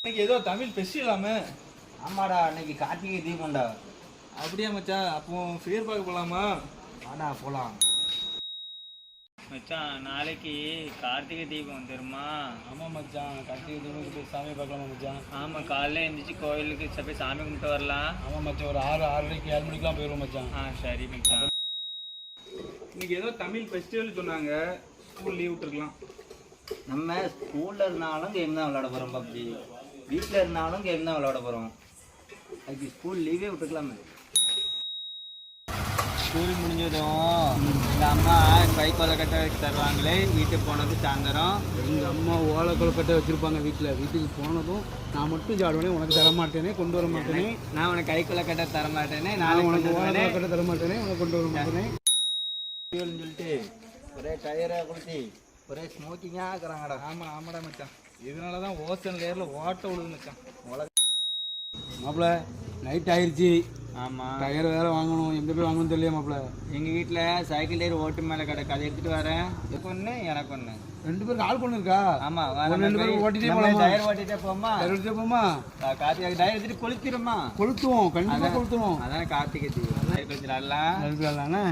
இன்னைக்கு ஏதோ தமிழ் ஃபெஸ்டிவலாமே. ஆமாடா, அன்னைக்கு கார்த்திகை தீபம்டா. அப்படியா மச்சான்? அப்போ ஃபியர் பார்க்க போகலாமா? வாடா போலாம். மச்சான், நாளைக்கு கார்த்திகை தீபம் தெரியுமா? ஆமாம் மச்சான், கார்த்திகை தீபம் போய் சாமி பார்க்கலாமா மச்சான்? ஆமாம், காலையில் எழுந்திரிச்சு கோயிலுக்கு போய் சாமி கும்பிட்டு வரலாம். ஆமாம் மச்சான், ஒரு 6:30 7 மணிக்கெலாம் போயிடுவோம் மச்சான். சரி மச்சான். இன்னைக்கு ஏதோ தமிழ் ஃபெஸ்டிவல் சொன்னாங்க, ஸ்கூல் லீவ் விட்டுருக்கலாம். நம்ம ஸ்கூல்ல இருந்தாலும் கேம் தான் விளையாட போறோம். பப்ஜி வீட்டில் இருந்தாலும் கேம் தான் விளையாட போறோம். அதுக்கு ஸ்கூல் லீவே விட்டுக்கலாமே. ஸ்கூல் முடிஞ்சதும் எங்கள் அம்மா கை கொலக்கட்டை தருவாங்களே, வீட்டுக்கு போனது சாயந்தரம். எங்கள் அம்மா ஓலை கொழுக்கட்டை வச்சுருப்பாங்க வீட்டில். வீட்டுக்கு போனதும் நான் மட்டும் சாப்பிடுவேனே, உனக்கு தர மாட்டேனே, கொண்டு வர மாட்டேனே. நான் உனக்கு கை கொலக்கட்டை தர மாட்டேனே, நான் உனக்கு ஓலை கொழுக்கட்டை தர மாட்டேனே, உனக்கு கொண்டு வர மாட்டேனே சொல்லிட்டு ஒரே டயரை கொடுத்தி ஒரே ஸ்மோக்கிங்காக இருக்கிறாங்கடா. ஆமாம் ஆமாடா மச்சான், இதனால தான் ஓசன் லேயரில் ஓட்ட விழுது மச்சான். மாப்பிள்ள நைட் ஆயிடுச்சு. ஆமாம், டயர் வேறு வாங்கணும். எங்கே போய் வாங்கணும்னு தெரியல மாப்பிள்ள. எங்கள் வீட்டில் சைக்கிள் டயர் ஓட்டு மேலே கிடக்கு, அதை எடுத்துகிட்டு வரேன். ஒன்று எனக்கு ஒன்று. 2 பேருக்கு ஆள் கொண்டு இருக்கா? ஆமாம், 2 பேரும் ஓட்டிட்டே போகலாமா? டயர் ஓட்டிகிட்டே போமா. டயர் எடுத்துட்டே போமா? கார்த்திகை டயர் எடுத்துகிட்டு கொளுத்திடுமா? கொளுத்துவோம், கண்டிப்பாக கொளுத்துவோம். அதானே கார்த்திகை தீபம். கொளுத்திடலாம். எடுக்கலாம்ண்ணே.